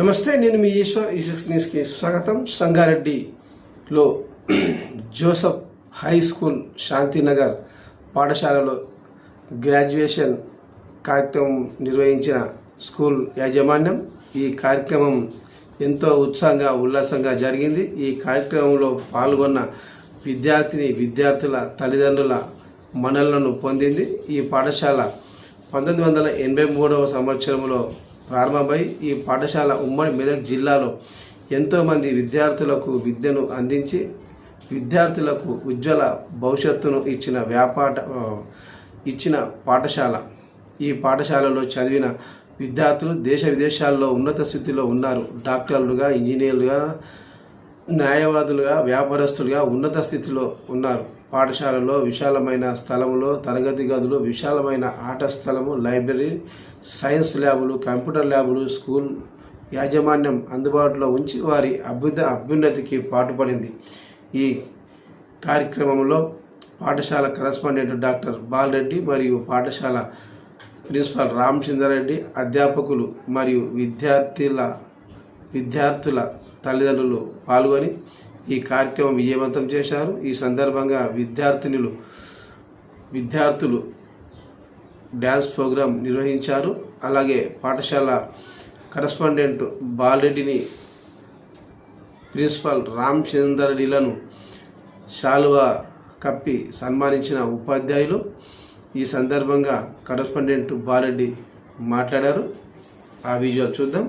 నమస్తే, నేను మీ ఈశ్వర్. ఈ6 న్యూస్కి స్వాగతం. సంగారెడ్డిలో జోసఫ్ హై స్కూల్ శాంతినగర్ పాఠశాలలో గ్రాడ్యుయేషన్ కార్యక్రమం నిర్వహించిన స్కూల్ యాజమాన్యం. ఈ కార్యక్రమం ఎంతో ఉత్సాహంగా ఉల్లాసంగా జరిగింది. ఈ కార్యక్రమంలో పాల్గొన్న విద్యార్థుల తల్లిదండ్రుల మన్ననలను పొందింది. ఈ పాఠశాల 1983వ సంవత్సరంలో ప్రారంభమై ఈ పాఠశాల ఉమ్మడి మెదక్ జిల్లాలో ఎంతోమంది విద్యార్థులకు విద్యను అందించి విద్యార్థులకు ఉజ్వల భవిష్యత్తును ఇచ్చిన పాఠశాల. ఈ పాఠశాలలో చదివిన విద్యార్థులు దేశ విదేశాల్లో ఉన్నత స్థితిలో ఉన్నారు. డాక్టర్లుగా, ఇంజనీర్లుగా, న్యాయవాదులుగా, వ్యాపారస్తులుగా ఉన్నత స్థితిలో ఉన్నారు. పాఠశాలలో విశాలమైన స్థలంలో తరగతి గదులు, విశాలమైన ఆట స్థలము, లైబ్రరీ, సైన్స్ ల్యాబులు, కంప్యూటర్ ల్యాబులు స్కూల్ యాజమాన్యం అందుబాటులో ఉంచి వారి అభ్యున్నతికి పాటుపడింది. ఈ కార్యక్రమంలో పాఠశాల కరస్పాండెంట్ డాక్టర్ బాలరెడ్డి మరియు పాఠశాల ప్రిన్సిపాల్ రామచంద్రారెడ్డి, అధ్యాపకులు మరియు విద్యార్థుల తల్లిదండ్రులు పాల్గొని ఈ కార్యక్రమం విజయవంతం చేశారు. ఈ సందర్భంగా విద్యార్థులు డ్యాన్స్ ప్రోగ్రాం నిర్వహించారు. అలాగే పాఠశాల కరస్పాండెంట్ బాలరెడ్డిని, ప్రిన్సిపాల్ రామచంద్రారెడ్డిలను శాలువా కప్పి సన్మానించిన ఉపాధ్యాయులు. ఈ సందర్భంగా కరస్పాండెంట్ బాలరెడ్డి మాట్లాడారు. ఆ విజువల్ చూద్దాం.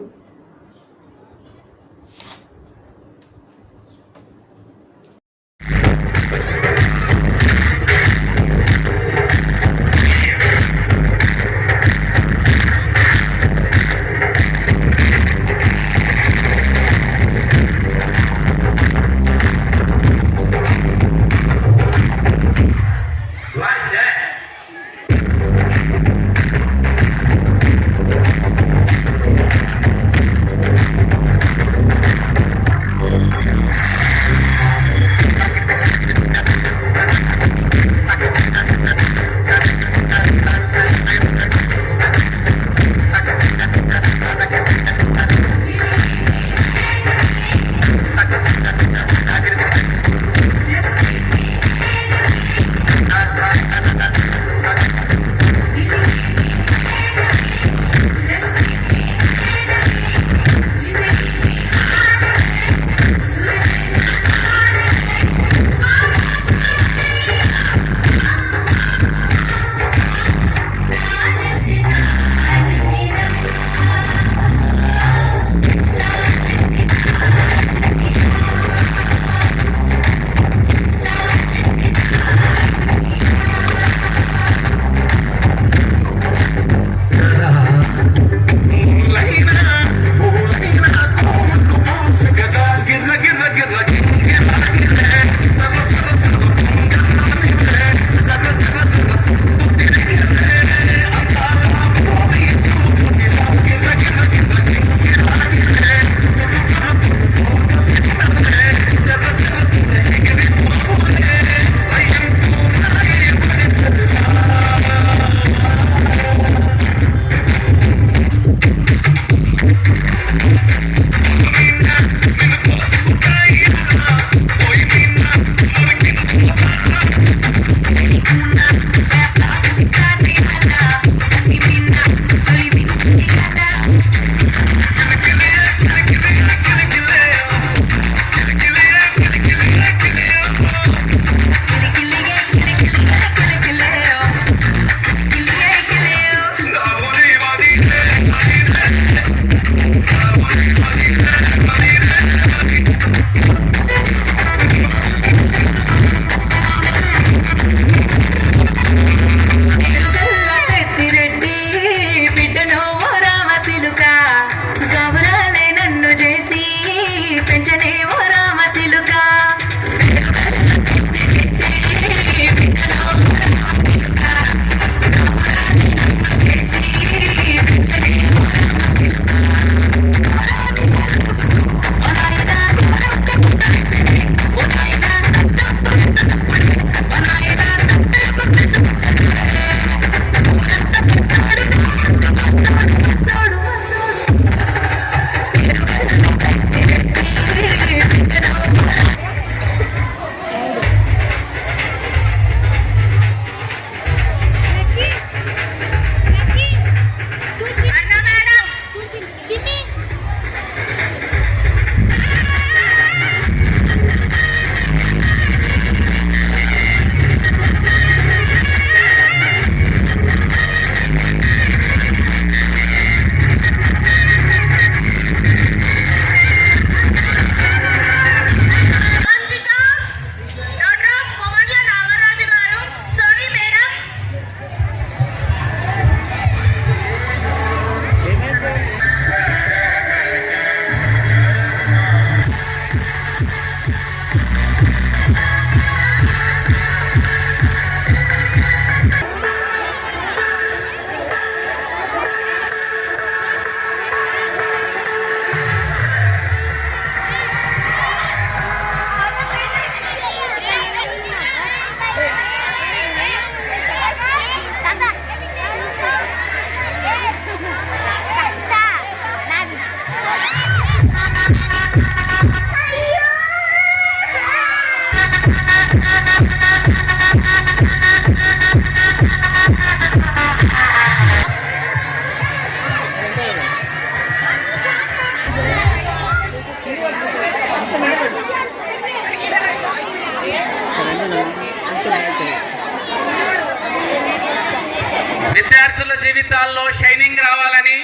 జీవితాల్లో షైనింగ్ రావాలని,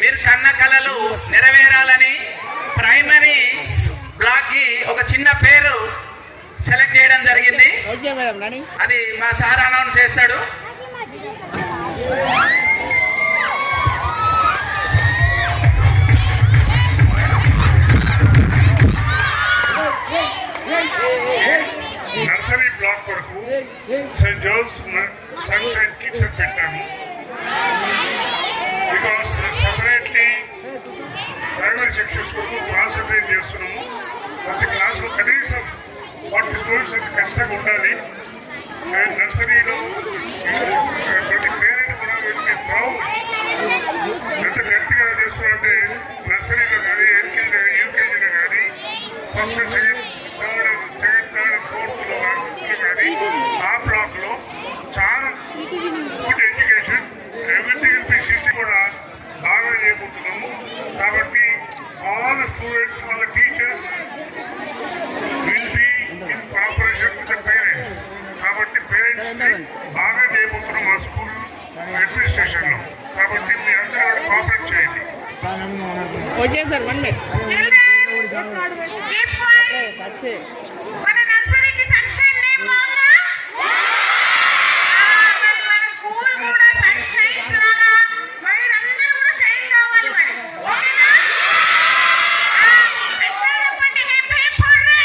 మీరు కన్న కలలు నెరవేరాలని ప్రైమరీ బ్లాక్ కి ఒక చిన్న పేరు సెలెక్ట్ చేయడం జరిగింది. అది మా సార్ అనౌన్స్ చేస్తాడు. నర్సరీ బ్లాక్ వరకు సెయింట్ జోన్స్ సన్షైన్ కిడ్స్ అని పెట్టాము. బికాస్ సపరేట్లీ ప్రైమరీ సెక్షన్స్ కొరకు కాన్సన్ట్రేట్ చేస్తున్నాము. ప్రతి క్లాసులో కనీసం 40 స్టూడెంట్స్ అయితే ఖచ్చితంగా ఉండాలి. అండ్ నర్సరీలో ప్రతి పేరెంట్ కూడా వీళ్ళకి ప్రౌడ్ ఎంత గట్టిగా చేస్తున్నారంటే నర్సరీలో కానీ ఎల్కేజీ యూకేజీలో కానీ ఫస్ట్ సెకండ్ థర్డ్ ఫోర్త్లో కానీ ఆ బ్లాక్ లో చాలా గుడ్ ఎడ్యుకేషన్ ఎవ్రీథింగ్ పిసిసి కూడా బాగా చేయబోతున్నాము. కాబట్టి all the students all the teachers will be in cooperation with the parents. కాబట్టి పేరెంట్స్ బాగా చేయబోతున్నాం మా స్కూల్ అడ్మినిస్ట్రేషన్ లో. కాబట్టి మీ అందరూ కూడా కోఆపరేట్ చేయండి. మన నర్సరీకి సన్షైన్ నేమ్ బాగా మన స్కూల్ కూడా సన్షైన్స్ లాగా మీరందరూ కూడా షైన్ కావాలి మరి. ఓకేనా? పెద్దగా చెప్పండి, hip hip hurray.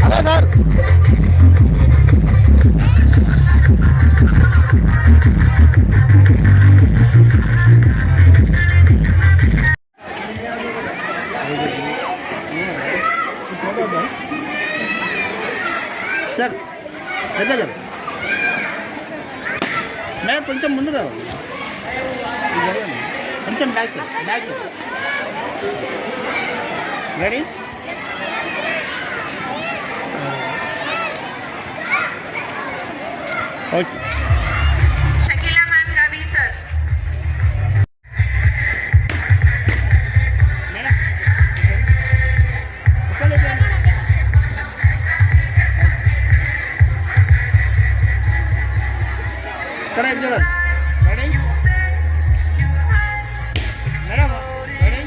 Hello sir. Sir పెద్దగా మేడం కొంచెం ముందు రావాలి, కొంచెం back back ready. Okay. Shakeela ma'am, Ravi sir. Madam ఇక్కడ చూడండి. Ready madam, ready.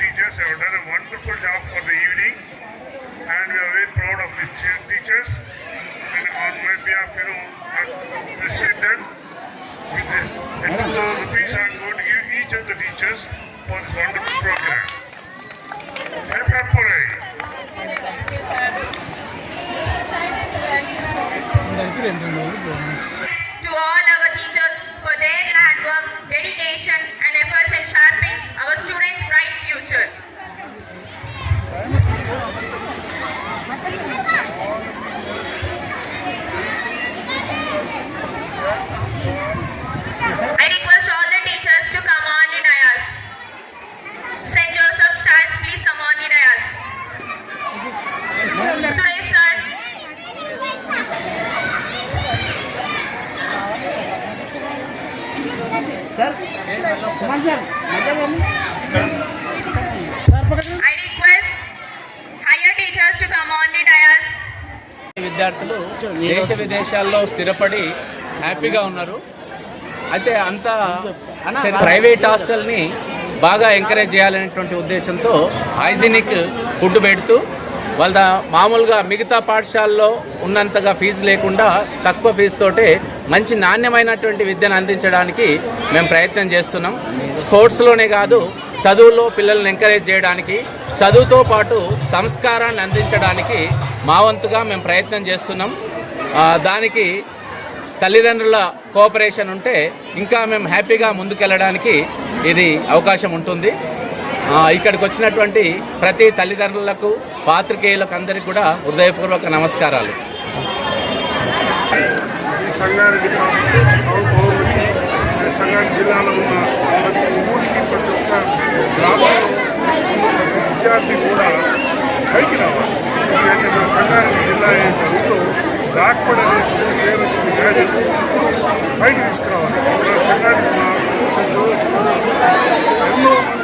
Teachers have done a wonderful job for the evening, and we are very proud of these teachers. And on my behalf, appreciate them. With the 2,000 rupees, I am going to give each of the teachers for this wonderful program. Hip hip hooray! To all our teachers for their hard work, dedication and efforts in shaping our students' bright future. I request all the teachers to come on the dais. St. Joseph Stars, please come on the dais. Suresh sir. Sir Suman sir I request higher teachers to come on the dais. విద్యార్థులు దేశ విదేశాల్లో స్థిరపడి హ్యాపీగా ఉన్నారు. అయితే అంతా private హాస్టల్ని బాగా encourage చేయాలనేటువంటి ఉద్దేశంతో హైజీనిక్ ఫుడ్ పెడుతూ వాళ్ళ మామూలుగా మిగతా పాఠశాలలో ఉన్నంతగా ఫీజు లేకుండా తక్కువ ఫీజుతోటే మంచి నాణ్యమైనటువంటి విద్యను అందించడానికి మేము ప్రయత్నం చేస్తున్నాం. స్పోర్ట్స్లోనే కాదు, చదువుల్లో పిల్లల్ని ఎంకరేజ్ చేయడానికి, చదువుతో పాటు సంస్కారాన్ని అందించడానికి మా వంతుగా మేము ప్రయత్నం చేస్తున్నాం. దానికి తల్లిదండ్రుల కోఆపరేషన్ ఉంటే ఇంకా మేము హ్యాపీగా ముందుకెళ్ళడానికి ఇది అవకాశం ఉంటుంది. ఇక్కడికి వచ్చినటువంటి ప్రతి తల్లిదండ్రులకు పాత్రికేయులకు అందరికీ కూడా హృదయపూర్వక నమస్కారాలు. ఈ సంగారెడ్డి పౌరులకి సంగారెడ్డి జిల్లాలో ఉన్న ప్రతి ఊరికి ప్రతి ఒక్క గ్రామంలో విద్యార్థి కూడా పైకి రావాలి. ఎందుకంటే మన సంగారెడ్డి జిల్లా ఏదో బ్యాక్వర్డ్ అనే పేరు వచ్చింది గైడెన్స్ పైకి తీసుకురావాలి. మన సంగారెడ్డి ఎన్నో మంది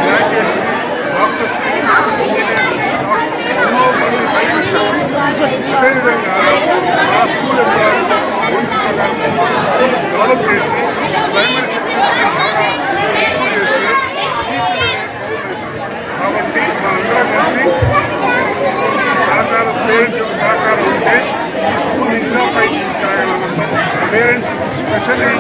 గ్రాడ్యుయేట్స్ డాక్టర్స్ ఇంజనీర్స్ ఎన్నో మంది పైకి వచ్చారు. అదేవిధంగా ఆ స్కూల్ డెవలప్ చేసి ప్రైమరీ సెక్షన్స్ని బాగా ఇంప్రూవ్ చేసి కాబట్టి మనందరం కలిసి సహకారం పేరెంట్స్ యొక్క సహకారం ఉంటే ఈ స్కూల్ ఇంకా పైకి తీసుకురాగలం. Parents specially